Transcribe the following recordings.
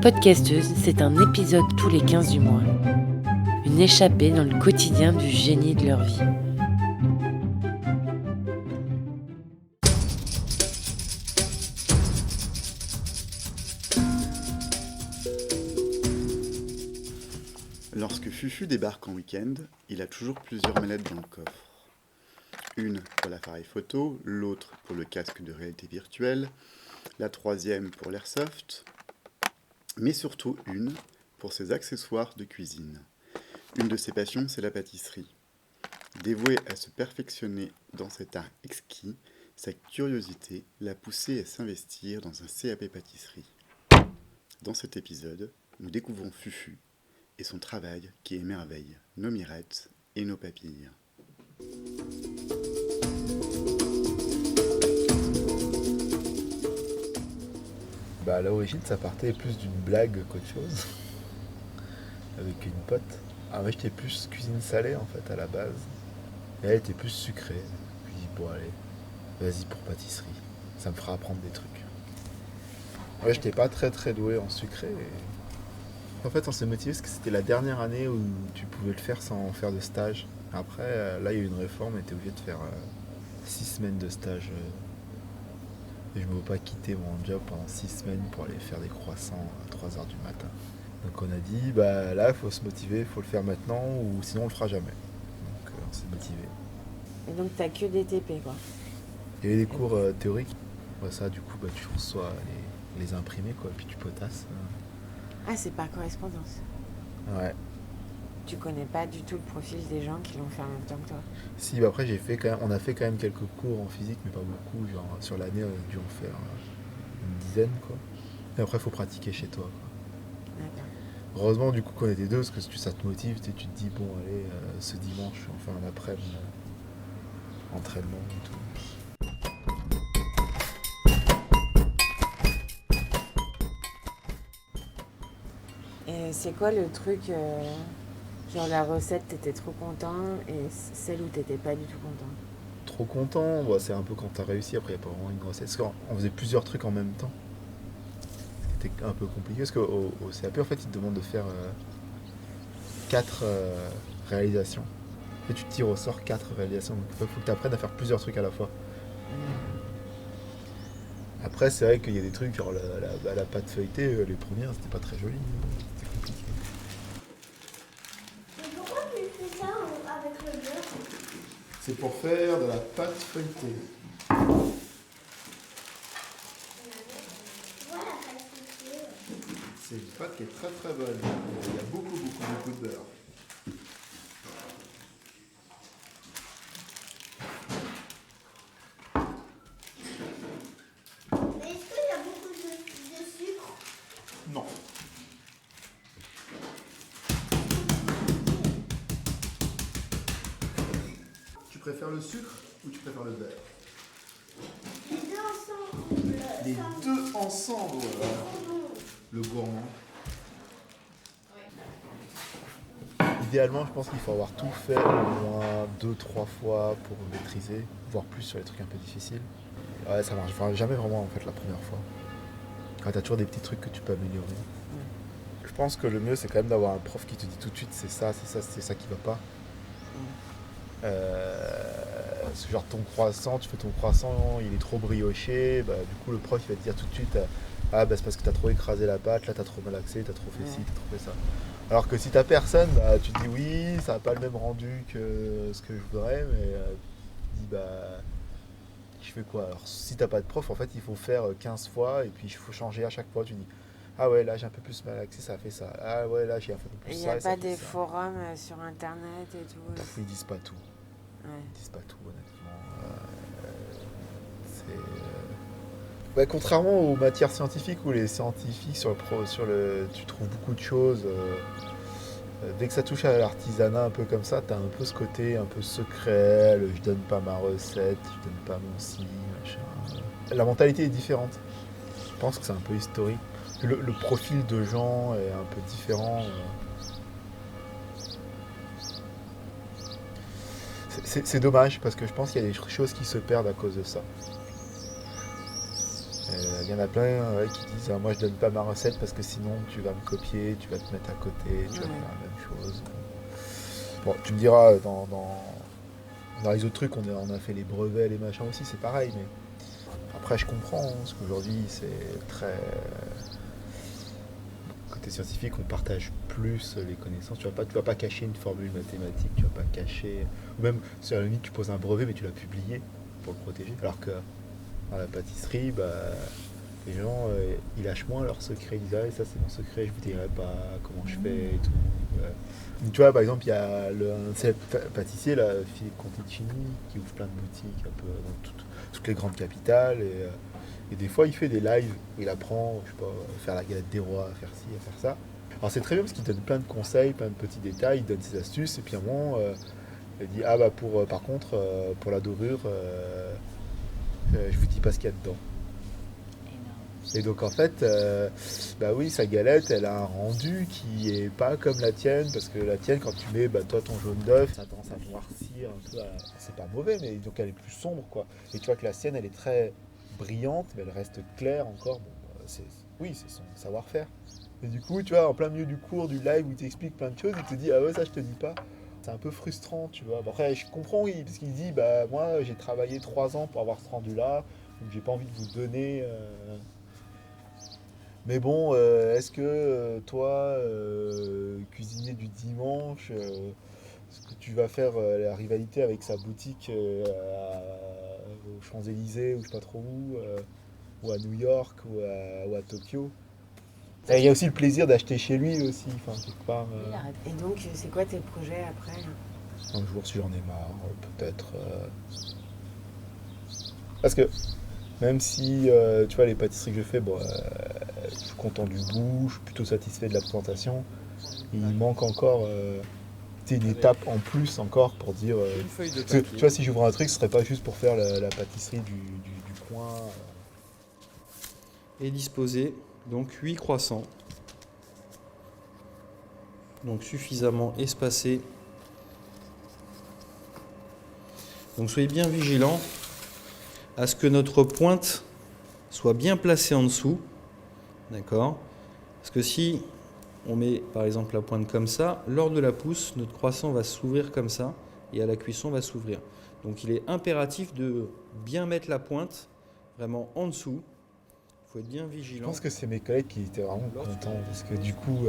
Podcasteuse, c'est un épisode tous les 15 du mois. Une échappée dans le quotidien du génie de leur vie. Lorsque Fufu débarque en week-end, il a toujours plusieurs mallettes dans le coffre. Une pour l'appareil photo, l'autre pour le casque de réalité virtuelle, la troisième pour l'airsoft, mais surtout une pour ses accessoires de cuisine. Une de ses passions, c'est la pâtisserie. Dévoué à se perfectionner dans cet art exquis, sa curiosité l'a poussé à s'investir dans un CAP pâtisserie. Dans cet épisode, nous découvrons Fufu et son travail qui émerveille nos mirettes et nos papilles. À l'origine, ça partait plus d'une blague qu'autre chose, avec une pote. Moi, j'étais plus cuisine salée en fait à la base, et elle était plus sucrée. Puis j'ai dit bon allez, vas-y pour pâtisserie, ça me fera apprendre des trucs. Ouais, j'étais pas très doué en sucré. En fait, on s'est motivé parce que c'était la dernière année où tu pouvais le faire sans faire de stage. Après, là, il y a eu une réforme et t'es obligé de faire 6 semaines de stage. Et je ne veux pas quitter mon job pendant 6 semaines pour aller faire des croissants à 3h du matin. Donc on a dit, là, il faut se motiver, il faut le faire maintenant ou sinon on le fera jamais. Donc on s'est motivé. Et donc t'as que des TP quoi. Il y avait des cours théoriques. Ça, du coup, tu reçois les imprimés, quoi, puis tu potasses. Ah, c'est par correspondance. Ouais. Tu connais pas du tout le profil des gens qui l'ont fait en même temps que toi. Si, après on a fait quand même quelques cours en physique, mais pas beaucoup. Genre sur l'année, on a dû en faire une dizaine, quoi. Et après, il faut pratiquer chez toi, quoi. D'accord. Heureusement, du coup, qu'on était deux, parce que ça te motive, tu te dis, bon, allez, ce dimanche, on fait un après-midi entraînement et tout. Et c'est quoi le truc, genre la recette, t'étais trop content, et celle où t'étais pas du tout content? Trop content, c'est un peu quand t'as réussi, après il n'y a pas vraiment une recette. Parce qu'on faisait plusieurs trucs en même temps. C'était un peu compliqué, parce qu'au CAP, en fait, ils te demandent de faire 4 réalisations. Et tu te tires au sort 4 réalisations, donc il faut que tu apprennes à faire plusieurs trucs à la fois. Après, c'est vrai qu'il y a des trucs, genre la pâte feuilletée, les premières, c'était pas très joli, c'était compliqué. Mais pourquoi tu fais ça avec le beurre? C'est pour faire de la pâte feuilletée. Voilà, pâte feuilletée. C'est une pâte qui est très bonne. Il y a beaucoup de beurre. Mais est-ce qu'il y a beaucoup de sucre? Non. Tu préfères le sucre ou tu préfères le beurre? Les deux ensemble. Les deux ensemble, voilà. Le gourmand. Idéalement, je pense qu'il faut avoir tout fait au moins 2-3 fois pour maîtriser, voire plus sur les trucs un peu difficiles. Ouais, ça marche jamais vraiment en fait la première fois. T'as toujours des petits trucs que tu peux améliorer. Je pense que le mieux c'est quand même d'avoir un prof qui te dit tout de suite c'est ça qui va pas. C'est genre ton croissant, tu fais ton croissant, il est trop brioché, du coup le prof il va te dire tout de suite c'est parce que t'as trop écrasé la pâte, là t'as trop malaxé, t'as trop fait ci, t'as trop fait ça. Alors que si t'as personne, tu te dis oui, ça n'a pas le même rendu que ce que je voudrais, mais tu te dis je fais quoi? Alors si t'as pas de prof, en fait il faut faire 15 fois et puis il faut changer à chaque fois, tu dis ah ouais là j'ai un peu plus malaxé, ça a fait ça, ah ouais là j'ai un peu plus ça. Il n'y a pas des forums sur internet et tout? Ils disent pas tout. Ouais. Ils disent pas tout honnêtement. Contrairement aux matières scientifiques où les scientifiques tu trouves beaucoup de choses. Dès que ça touche à l'artisanat un peu comme ça, t'as un peu ce côté un peu secret, je donne pas ma recette, je donne pas mon si, machin. La mentalité est différente. Je pense que c'est un peu historique. Le profil de gens est un peu différent. C'est dommage parce que je pense qu'il y a des choses qui se perdent à cause de ça. Il y en a plein qui disent moi je donne pas ma recette parce que sinon tu vas me copier, tu vas te mettre à côté, tu vas faire la même chose. Bon, tu me diras, dans les autres trucs, on a fait les brevets, les machins aussi, c'est pareil, mais après je comprends, parce qu'aujourd'hui c'est très... Côté scientifique, on partage plus les connaissances. Tu vas pas cacher une formule mathématique, tu vas pas cacher... Ou même, sur la limite, tu poses un brevet, mais tu l'as publié pour le protéger. Alors que dans la pâtisserie, les gens, ils lâchent moins leurs secrets. Ils disent, ah, ça c'est mon secret, je vous dirai pas comment je fais et tout. Tu vois, par exemple, il y a un célèbre pâtissier, là, Philippe Conticini, qui ouvre plein de boutiques un peu dans toutes les grandes capitales. Et des fois, il fait des lives où il apprend, je sais pas, à faire la galette des rois, à faire ci, à faire ça. Alors c'est très bien parce qu'il donne plein de conseils, plein de petits détails, il donne ses astuces. Et puis à un moment, il dit, ah par contre, pour la dorure, je vous dis pas ce qu'il y a dedans. Et donc en fait, oui, sa galette, elle a un rendu qui est pas comme la tienne, parce que la tienne, quand tu mets toi ton jaune d'œuf, ça a tendance à noircir un peu, c'est pas mauvais, mais donc elle est plus sombre quoi. Et tu vois que la sienne, elle est très brillante, mais elle reste claire encore. Bon, c'est son savoir-faire. Et du coup, tu vois, en plein milieu du cours, du live où il t'explique plein de choses, il te dit ah ouais, ça je te dis pas. C'est un peu frustrant, tu vois. Bon, après, je comprends, oui, parce qu'il dit moi j'ai travaillé 3 ans pour avoir ce rendu-là, donc j'ai pas envie de vous donner. Mais bon, est-ce que toi, cuisinier du dimanche, est-ce que tu vas faire la rivalité avec sa boutique aux Champs-Élysées ou je sais pas trop où, ou à New York ou à Tokyo? Et il y a aussi le plaisir d'acheter chez lui aussi, enfin quelque part. Et donc, c'est quoi tes projets après là? Un jour, si j'en ai marre, peut-être. Parce que même si, tu vois, les pâtisseries que je fais, je suis content du goût, je suis plutôt satisfait de la présentation. Il manque encore une étape en plus encore pour dire... Une feuille de parce que, papier. tu vois, si j'ouvre un truc, ce serait pas juste pour faire la pâtisserie du coin. Et disposer donc 8 croissants. Donc suffisamment espacés. Donc soyez bien vigilants à ce que notre pointe soit bien placée en dessous. D'accord? Parce que si on met par exemple la pointe comme ça, lors de la pousse, notre croissant va s'ouvrir comme ça et à la cuisson va s'ouvrir. Donc il est impératif de bien mettre la pointe vraiment en dessous. Il faut être bien Je vigilant. pense que c'est mes collègues qui étaient vraiment contents parce que du coup,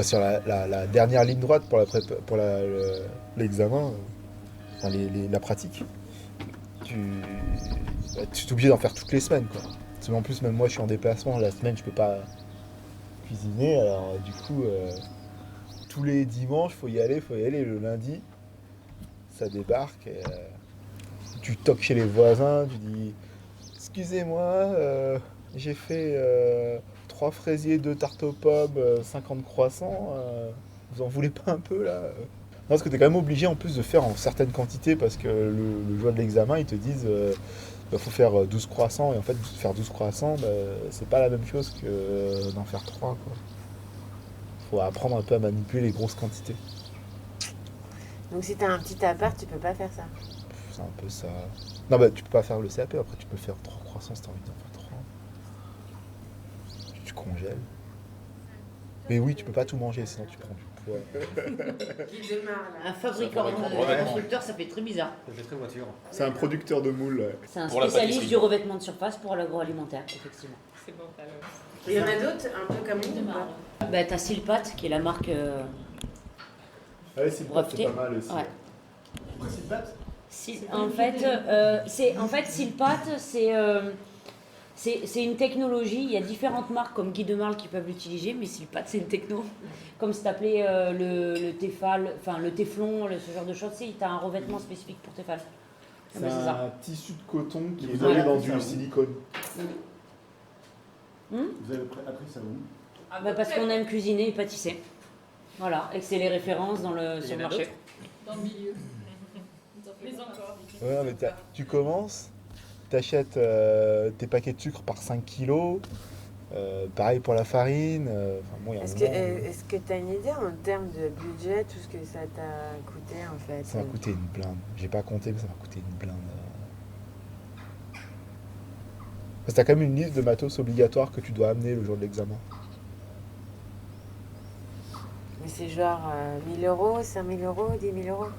sur la dernière ligne droite pour l'examen, la pratique, tu es obligé d'en faire toutes les semaines, quoi. Parce que en plus, même moi, je suis en déplacement la semaine, je peux pas cuisiner. Alors du coup, tous les dimanches, faut y aller. Le lundi, ça débarque. Et, tu toques chez les voisins, tu dis excusez-moi, j'ai fait 3 fraisiers, 2 tartes aux pommes, 50 croissants. Vous en voulez pas un peu là? Non, parce que tu es quand même obligé en plus de faire en certaines quantités parce que le jour de l'examen, ils te disent faut faire 12 croissants. Et en fait, faire 12 croissants, c'est pas la même chose que d'en faire 3, quoi. Faut apprendre un peu à manipuler les grosses quantités. Donc, si t'as un petit appart, tu peux pas faire ça. C'est un peu ça. Non, tu peux pas faire le CAP, après tu peux faire 3 croissants si t'as envie d'en faire 3. Tu congèles. Mais oui, tu peux pas tout manger, sinon tu prends du poids. Qui démarre là. Un fabricant, un constructeur, ça fait très bizarre. Ça fait très voiture. C'est un producteur de moules. Ouais. C'est un Pour la spécialiste pâtisserie. du revêtement de surface pour l'agroalimentaire, effectivement. C'est bon, alors. Il y en a d'autres, un peu comme nous, ou pas? T'as Silpat, qui est la marque. Ouais, c'est Breveté. pas mal aussi. Ouais. C'est En fait, Silpat, c'est une technologie. Il y a différentes marques comme Guy de Marle qui peuvent l'utiliser, mais Silpat, c'est une techno. Comme c'est appelé le Tefal, enfin le Teflon, ce genre de choses. Tu as un revêtement spécifique pour Tefal. C'est c'est ça. un tissu de coton qui est Voilà. donné dans du silicone. Vous avez appris ça où? Parce qu'on aime cuisiner et pâtisser. Voilà, et que c'est les références sur le marché. Dans le milieu. Mais encore. Ouais, mais tu commences, t'achètes tes paquets de sucre par 5 kilos. Pareil pour la farine. Il y a un moment, Est-ce que tu as une idée en termes de budget, tout ce que ça t'a coûté en fait? ça m'a coûté une blinde. J'ai pas compté, mais ça m'a coûté une blinde. Parce que t'as quand même une liste de matos obligatoires que tu dois amener le jour de l'examen. Mais c'est genre 1000 euros, 5000 euros, 10 000 euros.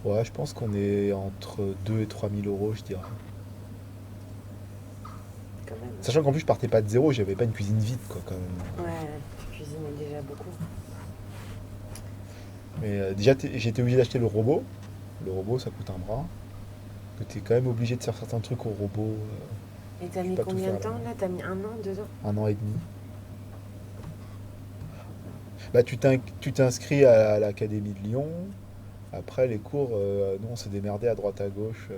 Ouais, je pense qu'on est entre 2 et 3 000 euros, je dirais. Quand même. Sachant qu'en plus, je partais pas de zéro, j'avais pas une cuisine vide, quoi, quand même. Ouais, tu cuisinais déjà beaucoup. Mais déjà, j'étais obligé d'acheter le robot. Le robot, ça coûte un bras. Que t'es quand même obligé de faire certains trucs au robot. Et t'as je mis peux pas tout combien de faire, là. temps là? T'as mis 1 an, 2 ans? 1 an et demi. Bah, tu t'inscris à l'Académie de Lyon. Après, les cours, nous, on s'est démerdé à droite à gauche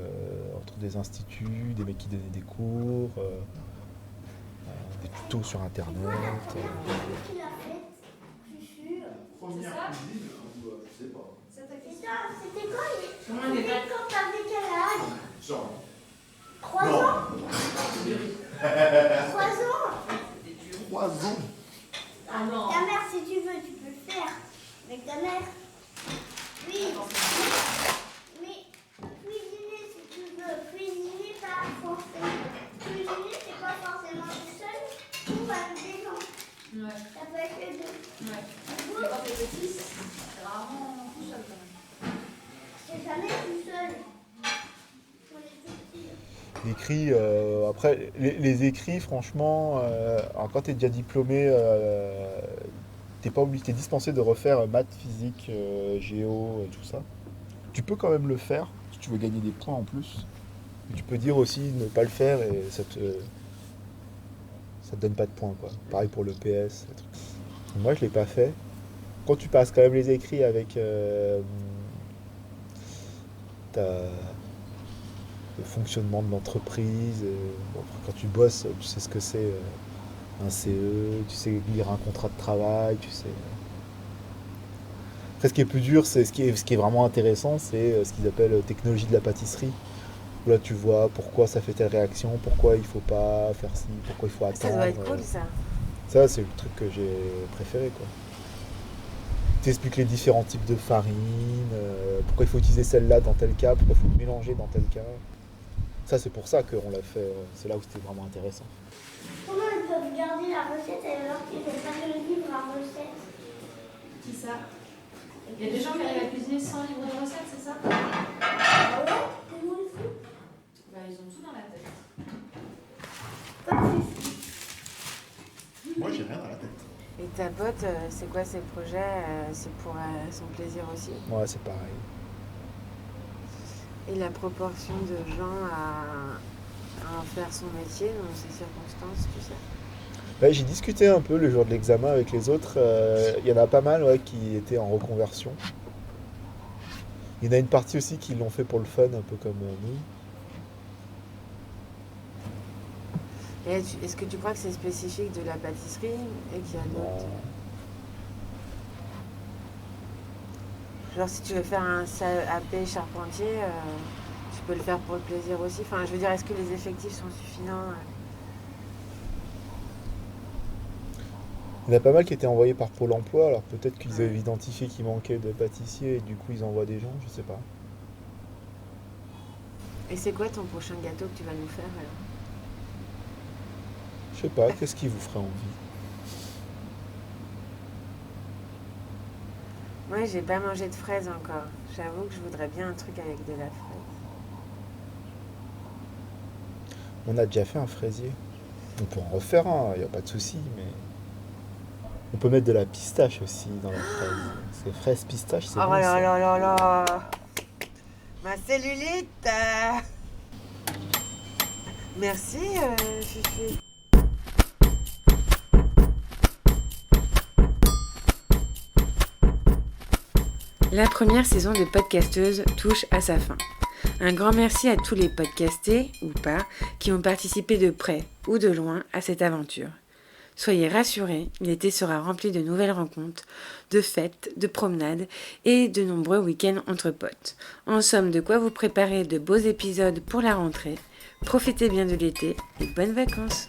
entre des instituts, des mecs qui donnaient des cours, des tutos sur Internet. Qui l'a fait? Chuchu. C'est ça? Et ça, c'était quoi? Comment on est C'était pas- quand t'avais quel âge? 3 ans? 3 ans? 3 ans. Ah non. Ta mère, si tu veux, tu peux le faire. Avec ta mère. Oui. Mais cuisiner, si tu veux. Cuisiner, pas forcément. Cuisiner, c'est pas forcément tout seul ou avec des gens. Ouais. Ça peut être les deux. Ouais. Vous, Mais quand t'es petit, c'est rarement tout seul quand même. c'est jamais tout seul. On est tout petit. L'écrit, après, les écrits, franchement, alors quand tu es déjà diplômé, t'es pas obligé, t'es dispensé de refaire maths, physique, géo, tout ça. Tu peux quand même le faire si tu veux gagner des points en plus. Mais tu peux dire aussi ne pas le faire et ça te donne pas de points, quoi. Pareil pour le PS. Les trucs. Moi, je l'ai pas fait. Quand tu passes quand même les écrits avec le fonctionnement de l'entreprise. Bon, après, quand tu bosses, tu sais ce que c'est un CE, tu sais lire un contrat de travail, tu sais. Après, ce qui est plus dur, c'est ce qui est vraiment intéressant, c'est ce qu'ils appellent technologie de la pâtisserie. Où là, tu vois pourquoi ça fait telle réaction, pourquoi il faut pas faire ci, pourquoi il faut attendre. Ça doit être cool ça. Ça, c'est le truc que j'ai préféré, quoi. T'expliques les différents types de farine, pourquoi il faut utiliser celle-là dans tel cas, pourquoi il faut mélanger dans tel cas. Ça, c'est pour ça qu'on l'a fait. C'est là où c'était vraiment intéressant. Comment ils peuvent garder la recette alors qu'ils n'ont pas le livre à recette? Qui ça? Il y a des gens qui arrivent à cuisiner sans livre de recettes, c'est ça? Ah ouais? Comment ils font? Bah, ils ont tout dans la tête. Pas plus. Moi, j'ai rien dans la tête. Et ta pote, c'est quoi ses projets? C'est pour son plaisir aussi? Ouais, c'est pareil. Et la proportion de gens à en faire son métier dans ces circonstances, tu sais? Ouais, j'ai discuté un peu le jour de l'examen avec les autres. Il y en a pas mal, ouais, qui étaient en reconversion. Il y en a une partie aussi qui l'ont fait pour le fun, un peu comme nous. Et est-ce que tu crois que c'est spécifique de la pâtisserie et qu'il y a d'autres? Genre si tu veux faire un AP charpentier, tu peux le faire pour le plaisir aussi. Enfin, je veux dire, est-ce que les effectifs sont suffisants? Il y en a pas mal qui étaient envoyés par Pôle emploi, alors peut-être qu'ils avaient identifié qu'il manquait de pâtissiers et du coup ils envoient des gens, je sais pas. Et c'est quoi ton prochain gâteau que tu vas nous faire alors? Je sais pas, qu'est-ce qui vous ferait envie? Moi, j'ai pas mangé de fraises encore. J'avoue que je voudrais bien un truc avec de la fraise. On a déjà fait un fraisier. On peut en refaire un, y a pas de souci, mais on peut mettre de la pistache aussi dans la fraise. C'est fraise pistache, c'est Oh bon là ça. là là là! Ma cellulite! Merci, Fifi. La première saison de Podcasteuse touche à sa fin. Un grand merci à tous les podcastés, ou pas, qui ont participé de près ou de loin à cette aventure. Soyez rassurés, l'été sera rempli de nouvelles rencontres, de fêtes, de promenades et de nombreux week-ends entre potes. En somme, de quoi vous préparer de beaux épisodes pour la rentrée. Profitez bien de l'été et bonnes vacances!